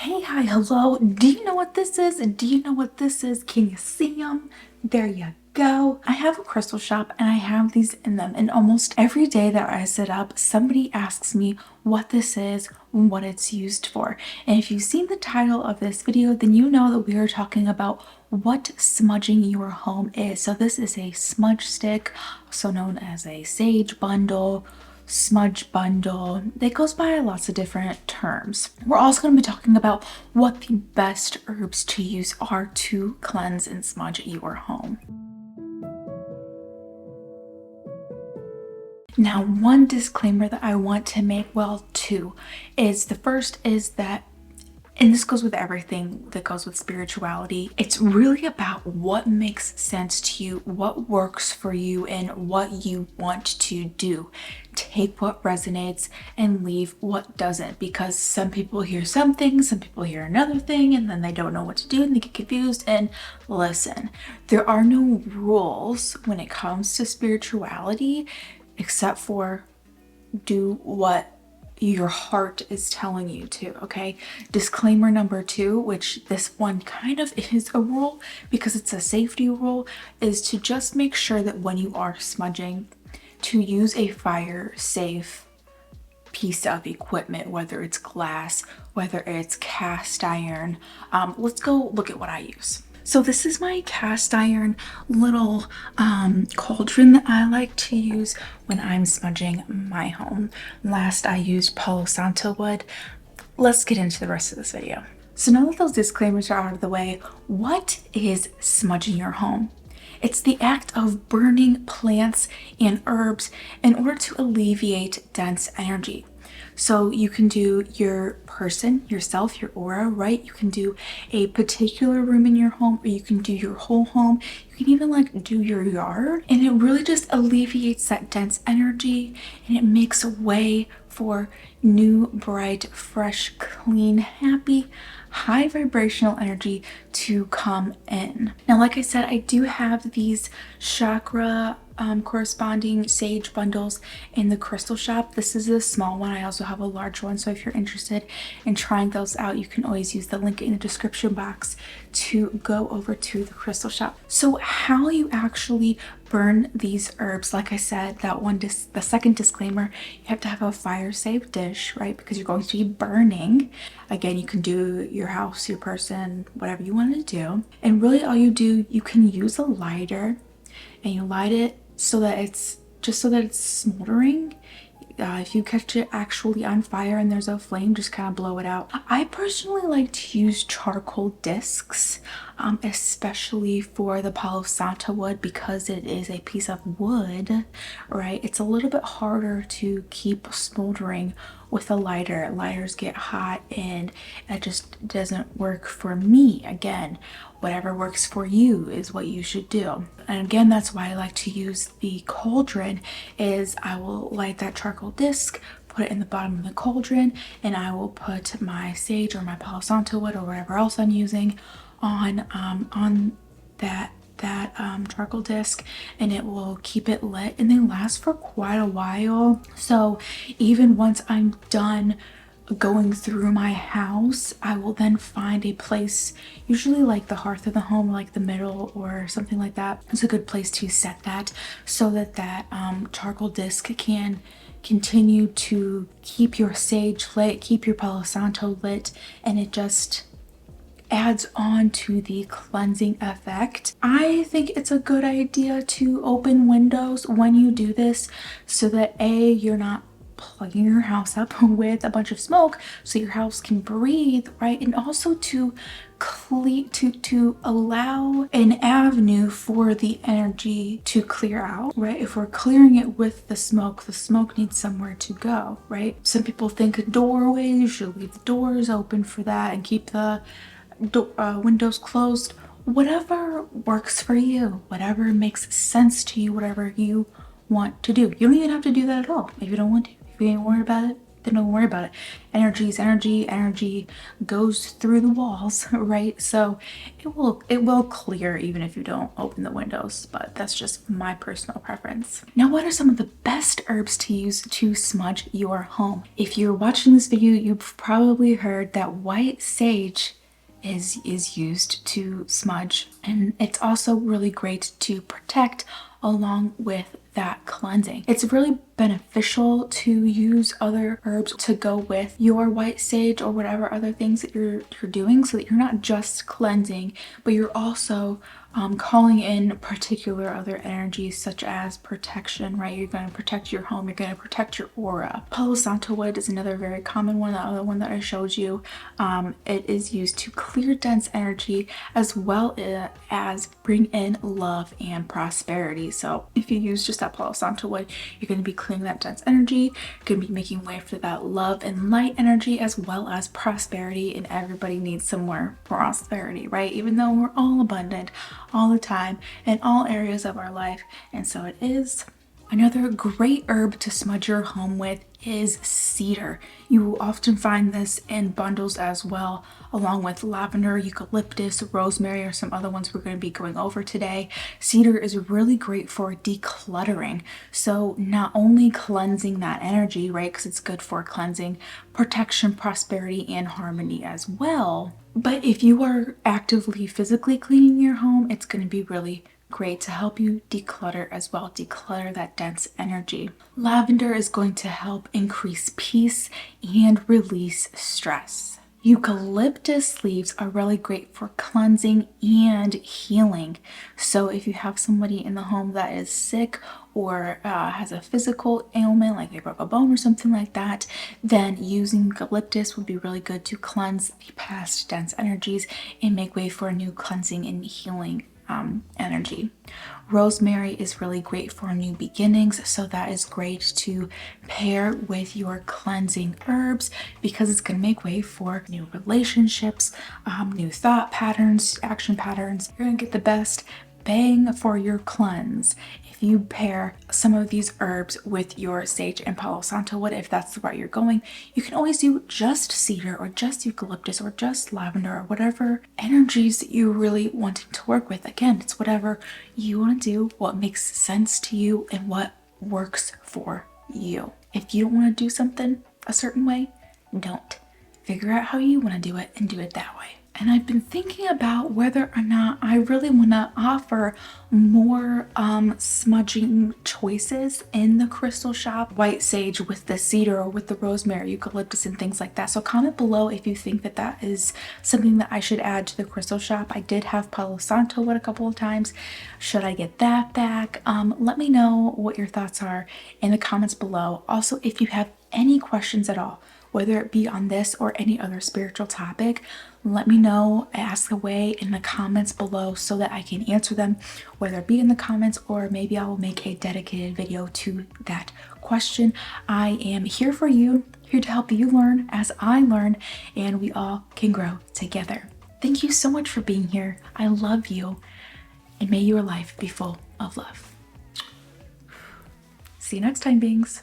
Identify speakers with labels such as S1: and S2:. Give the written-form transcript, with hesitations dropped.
S1: Hey, hi, hello. Do you know what this is? Do you know what this is? Can you see them? There you go. I have a crystal shop and I have these in them. And almost every day that I sit up, somebody asks me what this is, what it's used for. And if you've seen the title of this video, then you know that we are talking about what smudging your home is. So this is a smudge stick, also known as a sage bundle, smudge bundle. It goes by lots of different terms. We're also going to be talking about what the best herbs to use are to cleanse and smudge your home. Now, one disclaimer that I want to make, well, two, is the first is that, and this goes with everything that goes with spirituality, it's really about what makes sense to you, what works for you, and what you want to do. Take what resonates and leave what doesn't, because some people hear something, some people hear another thing, and then they don't know what to do and they get confused. And listen, there are no rules when it comes to spirituality except for do what your heart is telling you to. Okay, disclaimer number two, which this one kind of is a rule because it's a safety rule, is to just make sure that when you are smudging, to use a fire safe piece of equipment, whether it's glass, whether it's cast iron. Let's go look at what I use. So this is my cast iron little cauldron that I like to use when I'm smudging my home. Last I used Palo Santo wood. Let's get into the rest of this video. So now that those disclaimers are out of the way, what is smudging your home? It's the act of burning plants and herbs in order to alleviate dense energy. So you can do your person, yourself, your aura, right? You can do a particular room in your home, or you can do your whole home. You can even like do your yard, and it really just alleviates that dense energy, and it makes way for new, bright, fresh, clean, happy, high vibrational energy to come in. Now, like I said, I do have these chakra corresponding sage bundles in the crystal shop. This is a small one. I also have a large one, so if you're interested in trying those out, you can always use the link in the description box to go over to the crystal shop. So how you actually burn these herbs, like I said, that one, the second disclaimer, you have to have a fire safe dish, right? Because you're going to be burning. Again, you can do your house, your person, whatever you want to do. And really all you do, you can use a lighter and you light it so that it's smoldering. If you catch it actually on fire and there's a flame, just kind of blow it out. I personally like to use charcoal discs, especially for the Palo Santo wood, because it is a piece of wood, right? It's a little bit harder to keep smoldering with a lighter. Lighters get hot and it just doesn't work for me. Again, whatever works for you is what you should do. And again, that's why I like to use the cauldron, is I will light that charcoal disc, put it in the bottom of the cauldron, and I will put my sage or my Palo Santo wood or whatever else I'm using on that charcoal disc, and it will keep it lit, and they last for quite a while. So even once I'm done going through my house, I will then find a place, usually like the hearth of the home, like the middle or something like that. It's a good place to set that so that charcoal disc can continue to keep your sage lit, keep your Palo Santo lit, and it just adds on to the cleansing effect. I think it's a good idea to open windows when you do this so that you're not plugging your house up with a bunch of smoke, so your house can breathe, right? And also to allow an avenue for the energy to clear out, right? If we're clearing it with the smoke needs somewhere to go, right? Some people think a doorway, you should leave the doors open for that and keep the windows closed. Whatever works for you, whatever makes sense to you, whatever you want to do. You don't even have to do that at all if you don't want to. If you ain't worried about it, then don't worry about it. Energy is energy. Energy goes through the walls, right? So it will clear even if you don't open the windows, but that's just my personal preference. Now, what are some of the best herbs to use to smudge your home? If you're watching this video, you've probably heard that white sage is used to smudge, and it's also really great to protect along with that cleansing. It's really beneficial to use other herbs to go with your white sage or whatever other things that you're doing, so that you're not just cleansing, but you're also calling in particular other energies such as protection, right? You're going to protect your home, you're going to protect your aura. Palo Santo wood is another very common one, the other one that I showed you. It is used to clear dense energy as well as bring in love and prosperity. So if you use just that Palo Santo wood, you're going to be clearing that dense energy, you're going to be making way for that love and light energy as well as prosperity, and everybody needs some more prosperity, right? Even though we're all abundant all the time in all areas of our life, and so it is. Another great herb to smudge your home with is cedar. You will often find this in bundles as well, along with lavender, eucalyptus, rosemary, or some other ones we're going to be going over today. Cedar is really great for decluttering. So not only cleansing that energy, right, because it's good for cleansing, protection, prosperity, and harmony as well. But if you are actively physically cleaning your home, it's going to be really great to help you declutter as well, declutter that dense energy. Lavender is going to help increase peace and release stress. Eucalyptus leaves are really great for cleansing and healing. So if you have somebody in the home that is sick or has a physical ailment, like they broke a bone or something like that, then using eucalyptus would be really good to cleanse the past dense energies and make way for a new cleansing and healing energy. Rosemary is really great for new beginnings, so that is great to pair with your cleansing herbs because it's going to make way for new relationships, new thought patterns, action patterns. You're going to get the best bang for your cleanse if you pair some of these herbs with your sage and Palo Santo wood. If that's the route you're going, you can always do just cedar or just eucalyptus or just lavender or whatever energies that you're really wanting to work with. Again, it's whatever you want to do, what makes sense to you, and what works for you. If you don't want to do something a certain way, don't. Figure out how you want to do it and do it that way. And I've been thinking about whether or not I really want to offer more smudging choices in the crystal shop. White sage with the cedar or with the rosemary, eucalyptus, and things like that. So comment below if you think that that is something that I should add to the crystal shop. I did have Palo Santo wood a couple of times. Should I get that back? Let me know what your thoughts are in the comments below. Also, if you have any questions at all, whether it be on this or any other spiritual topic, let me know, ask away in the comments below so that I can answer them, whether it be in the comments or maybe I will make a dedicated video to that question. I am here for you, here to help you learn as I learn, and we all can grow together. Thank you so much for being here. I love you, and may your life be full of love. See you next time, beings.